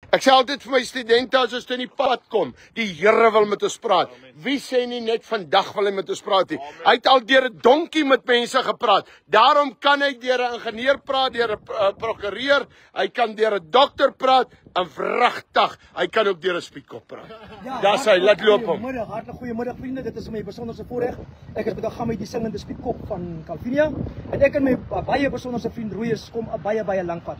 Ek sê altyd vir my studente as ons in die pad kom, die Here wil met ons praat. Wie sê nie net vandag wil hy met ons praat nie? Hy het al deur 'n donkie met mense gepraat. Daarom kan hy deur 'n ingenieur praat, deur 'n prokureur, hy kan deur 'n dokter praat, en vragtig, hy kan ook deur 'n spietkop praat. Ja, Daar sê hy, laat loop hom. Goeiemiddag, hartlik goeiemiddag vriende. Dit is my besonderse voorreg. Ek is met Agami die singende spietkop van Calvinia en ek en my baie besonderse vriend Rooyes kom 'n baie lank pad.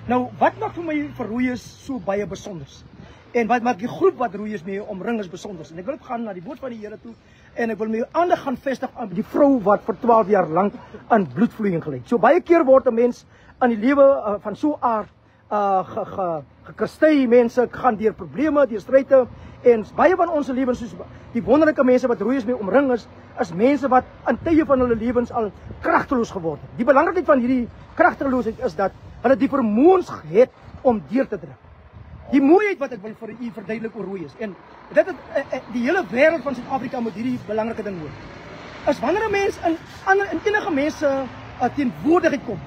Nou, wat maak vir my vir Rooyes so baie besonders? En wat maak die groep wat Rooyes mee omring is besonders? En ek wil gaan na die woord van die Here toe en ek wil my aandag gaan vestig aan die vrou wat vir 12 jaar lank aan bloedvloeiing gely het. So baie keer word 'n mens aan die lewe van so 'n aard gekastei, mense gaan deur probleme, deur stryde en baie van ons lewens soos die wonderlike mense wat Rooyes mee omring is mense wat aan tye van hulle lewens al kragteloos geword het. Die belangrikheid van hierdie kragteloosheid is dat hulle die vermoëns het om deur te druk. Die mooiheid wat ek wil vir u verduidelik oor Rooyes en dit het die hele wêreld van Suid-Afrika moet hierdie belangrike ding hoor. As wanneer 'n mens in enige mense teenwoordigheid kom,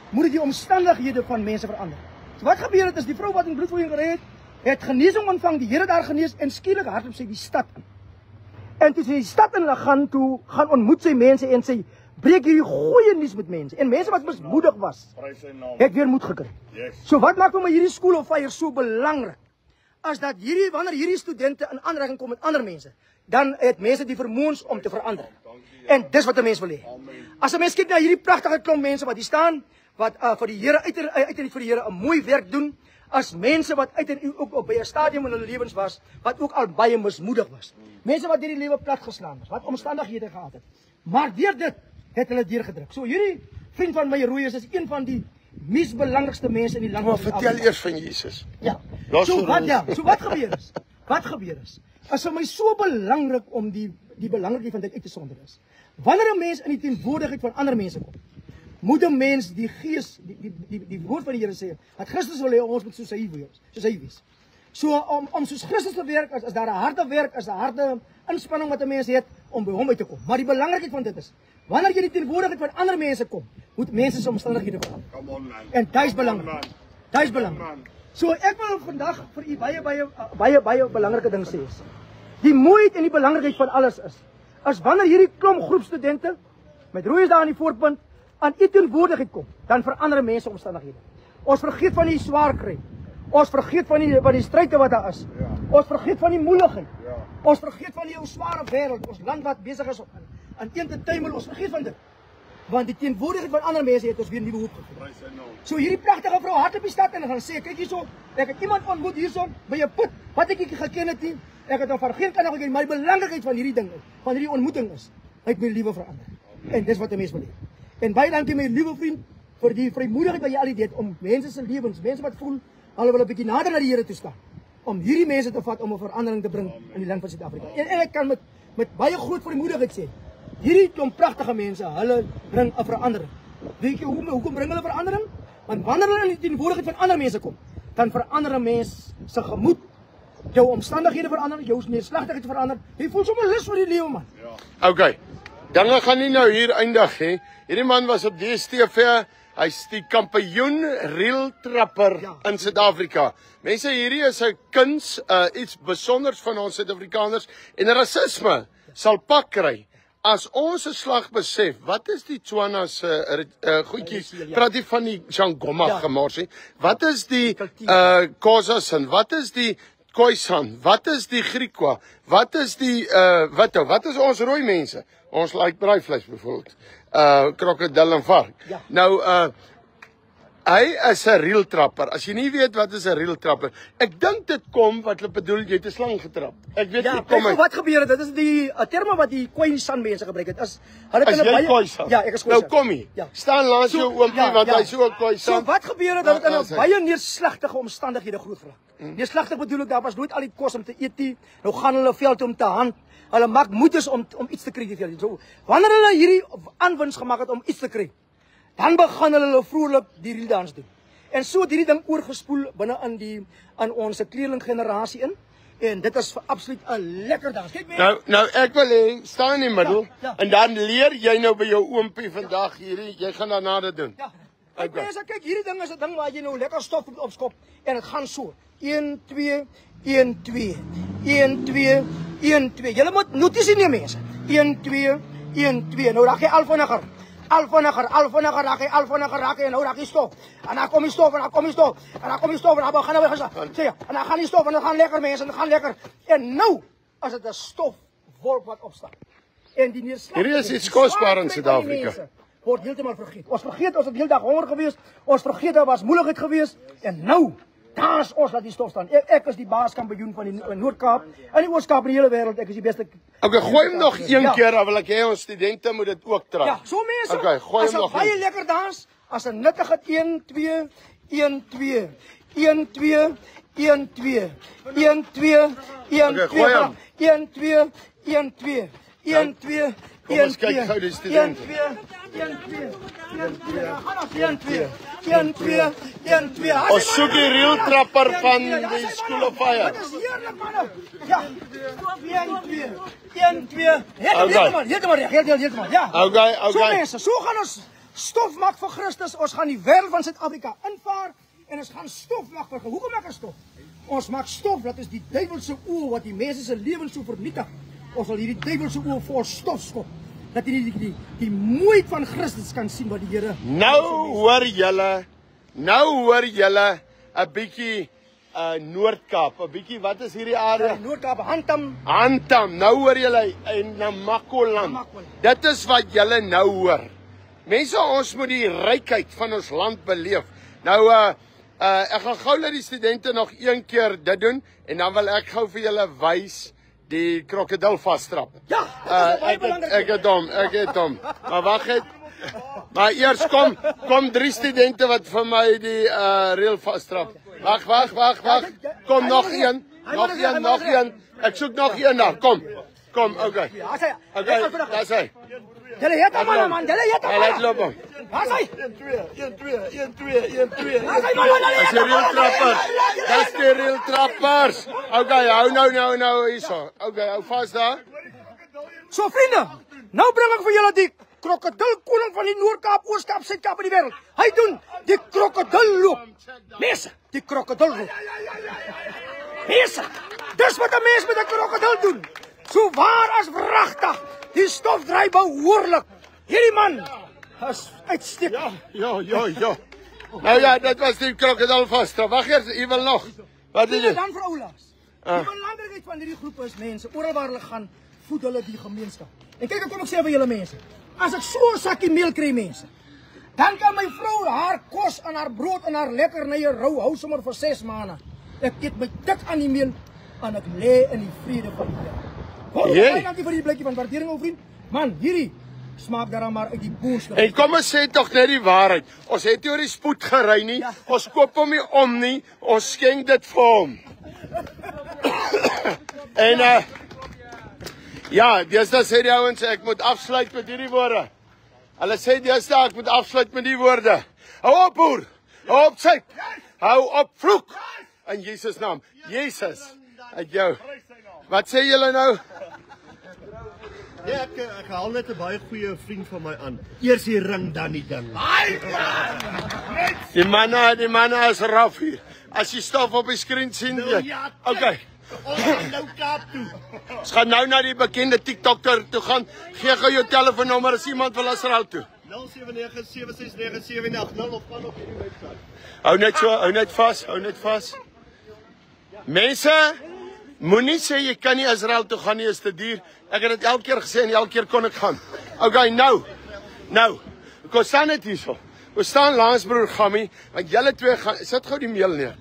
moet dit die omstandighede van mense verander. So wat gebeur het is die vrou wat in bloedvloeiing gery het genesing ontvang, die Here daar genees en skielik hardloop sy die stad in. En toe sy die stad in gaan ontmoet sy mense en sy breek hierdie goeie nuus met mense. En mense wat mismoedig was, het weer moed gekry. Yes. So wat maak vir my hierdie School of Fire so belangrik? As dat wanneer hierdie studente in aanraking kom met ander mense, dan het mense die vermoëns om te verander. En dis wat 'n mens wil hê. As 'n mens kyk na hierdie pragtige klomp mense wat hier staan, wat vir die Here uit vir die Here 'n mooi werk doen, as mense wat ook by 'n stadium in hulle lewens was, wat ook al baie mismoedig was. Mense wat hierdie lewe plat geslaan is, wat omstandighede gehad het. Maar deur dit het hulle deurgedruk. So hierdie vriend van my Rooyes is een van die mees belangrikste mense in die land. Maar vertel eers van Jesus. Ja. So wat gebeur is? Wat gebeur is? Is vir my so belangrik om die belangrikheid van dit uit te sonder is. Wanneer 'n mens in die teenwoordigheid van ander mense kom, moet 'n mens die gees, die woord van die Here sê, dat Christus wil hê ons moet soos hy wees. So om soos Christus te werk, as daar 'n harde werk, as 'n harde inspanning wat 'n mens het om by hom uit te kom. Maar die belangrikheid van dit is, wanneer jy die teenwoordigheid van ander mense kom, moet mense se omstandighede verander. Come on man. En dit is belangrik. Dit is belangrik. So ek wil vandag vir u baie belangrike ding sê. Die mooiheid en die belangrikheid van alles is wanneer hierdie klomp groep studente met Rooyes daar aan die voorpunt aan u teenwoordigheid kom, dan verander mense omstandighede. Ons vergeet van die swaar kry. Ons vergeet van die stryde wat daar is. Ja. Ons vergeet van die moeilikheid. Ja. Ons vergeet van die sware wêreld, ons land wat besig is aan een te tuimel, ons vergeet van dit. Want die teenwoordigheid van ander mense het ons weer nuwe hoop gegee. So hierdie pragtige vrou hardloop die stad in en gaan sê, kyk hierso, ek het iemand ontmoet hierso by 'n put wat ek geken het nie. Ek het hom van geen kant af gekry, maar die belangrikheid van hierdie ding, van hierdie ontmoeting is, hy het my lewe verander. En dis wat 'n mens wil hê. En baie dankie my liewe vriend vir die vrymoedigheid wat jy al het om mense se lewens, mense wat voel hulle wil 'n bietjie nader na die Here toe staan, om hierdie mense te vat om 'n verandering te bring in die land van Suid-Afrika. En ek kan met baie groot vrymoedigheid sê, hierdie klomp pragtige mense, hulle bring 'n verandering. Weet jy hoekom bring hulle verandering? Want wanneer hulle in die teenwoordigheid van ander mense kom, dan verander 'n mens se gemoed, jou omstandighede verander, jou neerslagtigheid verander. Jy voel sommer lus vir die lewe man. Ja. Okay. Dinge gaan nie nou hier eindig hè. Hierdie man was op DStv. Hy's die kampioen reeltrapper in Suid-Afrika. Mense, hierdie is 'n kuns, iets besonders van ons Suid-Afrikaners en rasisme sal pak kry. As ons 'n slag besef, wat is die Tswana se goedjies? Praat jy van die Jangoma gemorsie? Wat is die Khoisan? Wat is die Khoisan? Wat is die Griekwa? Wat is die wat is ons rooi mense? Ons like braaivleis byvoorbeeld. Krokodil en vark. Ja. Nou hy is 'n reeltrapper. As jy nie weet wat is 'n reeltrapper, ek dink dit kom wat hulle bedoel jy het 'n slang getrap. Ek weet nie kom wat gebeur het. Dit is die terme wat die Khoisan mense gebruik het. Hulle kan baie Khoisan. Ja, ek is Khoisan. Nou kom jy. Ja. Staan langs jou oompie want hy so 'n Khoisan. So wat gebeur het dat hulle in baie neerslagtige omstandighede groot geraak. Neerslagtig bedoel ek daar was nooit al die kos om te eet nie. Nou gaan hulle veld om te hand. Hulle maak moeite om iets te kry. So wanneer hulle hierdie aanwins gemaak het om iets te kry, dan begin hulle vrolik die reeldans doen. En so het hierdie ding oorgespoel binne in ons kleerling generasie in. En dit is absoluut 'n lekker dans. Kyk mense. Nou ek wil hê staan in die middel en dan leer jy nou by jou oompie vandag hierdie, jy gaan daarna dit doen. Ja. Kyk mense, kyk hierdie ding is 'n ding waar jy nou lekker stop opskop en dit gaan so. 1 2 1 2 1 2 1 2. Julle moet notisie neem mense. 1 2 1 2. Nou raak jy al vinniger. Al vinniger raak hy, al vinniger raak hy en nou raak hy stop. En dan kom hy stop en dan kom hy stop. En dan kom hy stop en dan begin hy weer gesê. Sê jy, en dan gaan hy stop en dan gaan lekker mense en dan gaan lekker. En nou as dit 'n stofwolk wat opstaan. En die neerslag. Hierdie is iets kosbaar in Suid-Afrika. Word heeltemal vergeet. Ons vergeet ons het die hele dag honger gewees. Ons vergeet daar was moeilikheid gewees en nou daar's ons laat die stof staan. Ek is die baaskampioen van die Noord-Kaap en die Oos-Kaap in die hele wêreld. Ek is die beste. Okay, gooi hom nog een keer, dan wil ek hê ons studente moet dit ook trek. Ja, so mense. Okay, gooi hom nog. As 'n baie lekker dans, as 'n nuttige 1 2 1 2 1 2 1 2 1 2 1 2 1 2 1 2 1 2 1 2. Kom ons kyk gou die studente. 1 2 1 2 gaan ons 1 2 1 2 1 2. Ons soek die real trapper van die School of Fire. Dit is heerlik manne. Ja. 1 2 1 2. Heeltemal reg. Ja. Okay. So mense, so gaan ons stof maak vir Christus. Ons gaan die wêreld van Suid-Afrika invaar en ons gaan stof maak vir. Hoekom maak ons stof? Ons maak stof, dat is die duiwelse oë wat die mense se lewens so vernietig. Ons wil hierdie duiwelse oë voor stof skop. Dat jy die mooiheid van Christus kan sien wat die Here. Nou hoor julle 'n bietjie Noord-Kaap, 'n bietjie wat is hierdie area? Noord-Kaap, Hantam. Nou hoor julle in Namakoland. Dit is wat julle nou hoor. Mense, ons moet die rykheid van ons land beleef. Nou ek gaan gou laat die studente nog een keer dit doen en dan wil ek gou vir julle wys die krokodil vasstrap. Ja, ek het hom. Maar wag net. Maar eers kom 3 studente wat vir my die reël vasstrap. Wag. Kom nog een. Ek soek nog een daar. Kom, okay. Daar's hy. Julle het hom man, Laat loop hom. Daar's hy. 1 2. Dis die reël trappers. Dis die reël trappers. Okay, hou nou hierso. Okay, hou vas daar. So vriende, nou bring ek vir julle die krokodilkoning van die Noord-Kaap, Oos-Kaap, Suid-Kaap in die wêreld. Hy doen die krokodilloop. Mense, die krokodilloop. Mense, dis wat 'n mens met 'n krokodil doen. So waar as wragtig. Die stof dry behoorlik. Hierdie man is uitstekend. Ja. Nou ja, dit was die krokodil vasstrap. Wag eers, jy wil nog. Wat is dit? Dan vir Oulaas. Die belangrikheid van hierdie groep is mense, oral waar hulle gaan, voed hulle die gemeenskap. En kyk, kom ek sê vir julle mense. As ek so 'n sakkie meel kry mense, dan kan my vrou haar kos en haar brood en haar lekkernye hou sommer vir 6 maande. Ek eet my dik aan die meel en ek lê in die vrede van die Here. Baie dankie vir die blikkie van waardering ou vriend. Man, hierdie smaak daar maar uit die boonste. En kom ons sê tog net die waarheid. Ons het nie oor die spoed gery nie. Ja. Ons koop hom nie om nie. Ons skenk dit vir hom. En ja, deesdae sê die ouens ek moet afsluit met hierdie woorde. Hulle sê deesdae ek moet afsluit met die woorde. Hou op boer. Hou op syk. Hou op vloek. In Jesus naam. Jesus uit jou. Wat sê julle nou? Ja, ek haal net 'n baie goeie vriend van my aan. Eers die ring, dan die ding. Die manne is raf hier. As jy stof op die skerm sien, okay. Ons gaan nou Kaap toe. Ons gaan nou na die bekende TikToker toe gaan. Gee gou jou telefoonnommer as iemand wil Israel toe. 0797697880 of gaan op hierdie webwerf. Hou net vas. Mense, moenie sê jy kan nie Israel toe gaan nie, is te duur. Ek het dit elke keer gesê en elke keer kon ek gaan. Okay, nou. Kom staan net hierso. Ons staan langs broer Gammy, want julle twee gaan sit gou die meel neer.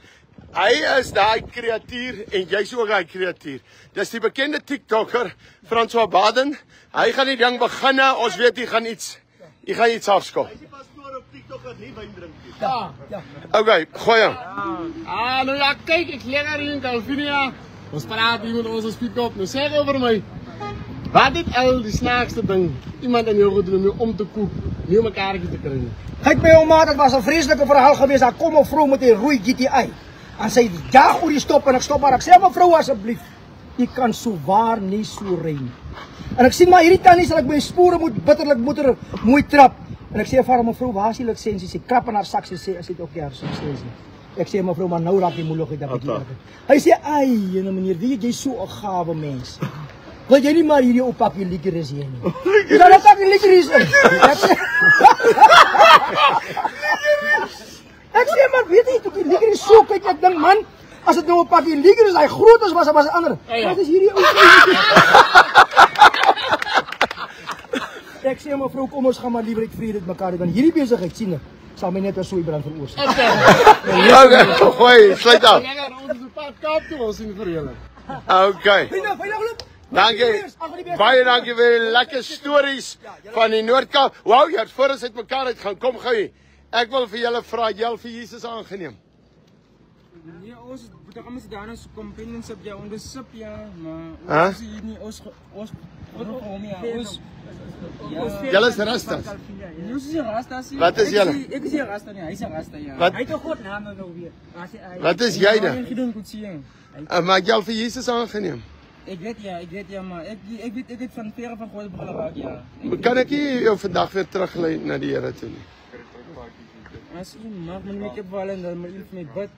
Hy is daai kreatuur en jy's ook daai kreatuur. Dis die bekende TikToker, François Baden. Hy gaan die ding begin. Ons weet hy gaan iets afskop. Hy is die pastoor op TikTok wat nie wyn drink nie. Ja. Okay, gooi hom. Nou ja, kyk, ek lê daar in Calvinia. Ons praat hier met ons speak op. Nou sê oor my. Wat dit al die snaakste ding iemand in jou gedoen om te koop, nie om mekaar te kry nie. Kyk by jou maat, dit was 'n vreeslike verhaal geweest. Daar kom 'n vrou met 'n rooi GTI. En sy jaag oor die stop en ek stop maar. Ek sê mevrou asseblief, u kan so waar nie so ry nie. En ek sien maar hierdie tannie sal ek my spore moet bitterlik mooi trap. En ek sê vir haar mevrou, waar is die lisensie? Sy krap in haar sak, sy sê as dit ook hier lisensie. Ek sê mevrou, maar nou raak die moeilikheid 'n bietjie erger. Hy sê, "Ai, jene meneer, weet jy so 'n gawe mens. Wil jy nie maar hierdie ou pakkie licorice hê nie?" Jy dan pak die licorice in. Ek sê, "Maar weet jy, toe die licorice so kyk, ek dink man, as dit nou 'n pakkie licorice hy groot is, was 'n ander. Wat is hierdie ou? Ek sê mevrou, kom ons gaan maar liewer uit vrede met mekaar, want hierdie besigheid sien ek sal my net 'n sooi brand veroorsaak. Okay, gooi, sluit af. Lekker, ons is op pad Kaap toe, ons sien vir julle. Okay. Veilig loop. Dankie. Baie dankie vir die lekker stories van die Noord-Kaap. Wow, jy het voor ons uitmekaar uit gaan. Kom gou hier. Ek wil vir julle vra, jy al vir Jesus aangeneem? Nee, ons moet almal se daarna so companionship ja, ondersip ja, Huh? maar ons hier nie ons Julle is Rastas. Ons is Rastas. Wat is julle? Ek is nie Rasta nie, hy is Rasta ja. Wat? Hy het 'n groot naam nou weer. Wat is jy dan? Ek doen goed sien. Maar jy al vir Jesus aangeneem? Ek weet ja, maar ek weet ek het van verre van God begin raak ja. Kan ek nie jou vandag weer teruglei na die Here toe nie? As u mag my ek wel en dan moet u vir my bid.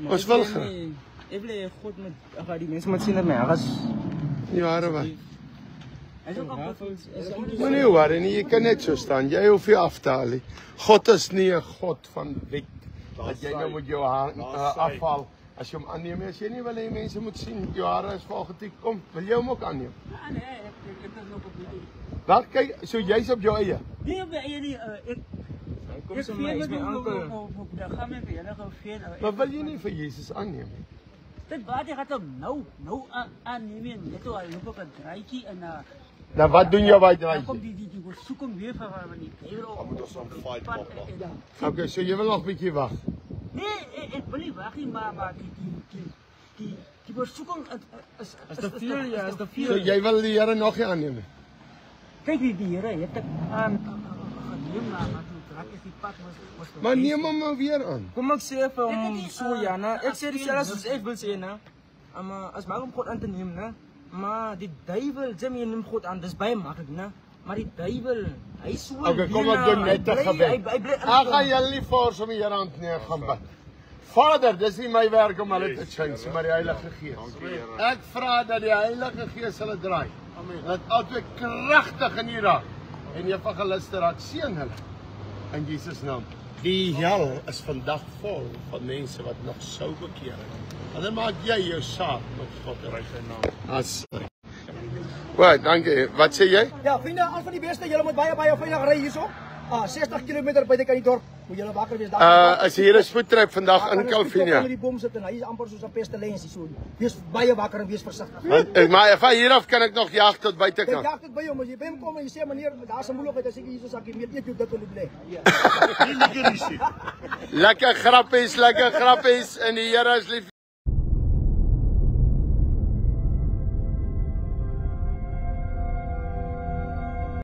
Ons wil gaan. Ek wil God met die mense moet sien dat my haras. Ja, wat? Hy is ook op Moenie worry nie, jy kan net so staan. Jy hoef nie af te haal nie. God is nie 'n God van wet dat jy nou moet jou afhaal as jy hom aanneem. As jy nie wil hê mense moet sien jou hare is vol getik, kom, wil jy hom ook aanneem? Nee, ek is nog op die. Wat kyk, so jy's op jou eie. Nee, op die eie nie ek kom so my oom. Dan gaan my weer nog veel. Maar wil jy nie vir Jesus aanneem nie? Dit baie gaan hom nou aanneem net al loop op 'n draaitjie en Nou wat doen jy by daai? kom die soek hom weer van die Bybel Moet ons aan fight papa. Okay, so jy wil nog 'n bietjie wag. Nee, ek wil nie wag nie, maar die versoeking is te veel ja, is te veel. So jy wil die Here nog nie aanneem nie. Kyk die Here het ek aan geneem maar toe raak is die pad mos. Maar neem hom maar weer aan. Kom ek sê vir hom so ja, ek sê dieselfde soos ek wil sê nou. Maar as maar om God aan te neem, né? Maar die duiwel, jy neem God aan, dis baie maklik, né? Maar die duiwel, hy so. Okay, kom ek doen net 'n gebed. Ek gaan julle nie force om die Here aan te neem gaan bid. Vader, dis nie my werk om hulle te change, maar die Heilige Gees. Ek vra dat die Heilige Gees hulle draai. Amen. Dat altyd kragtig in U raak en evangeliste raak, seën hulle in Jesus naam. Die hel is vandag vol van mense wat nog sou bekeer het. En dan maak jy jou saak met God in sy naam. As Wat, dankie. Wat sê jy? Ja, vriende, al van die beste, julle moet baie veilig ry hierso. 60 km buitekant die dorp. Moet julle wakker wees daar. As hier 'n spoedtrip vandag in Kalvinia. Die bom sit en hy is amper soos 'n pestilensie so. Wees baie wakker en wees versigtig. Maar van hier af kan ek nog jag tot Ek buitekant. dag dit by hom as jy by hom kom en jy sê meneer, daar's 'n moeilikheid as ek hier so sakkie meer eet jou dit wil bly. Lekker grappies in die Here is lief.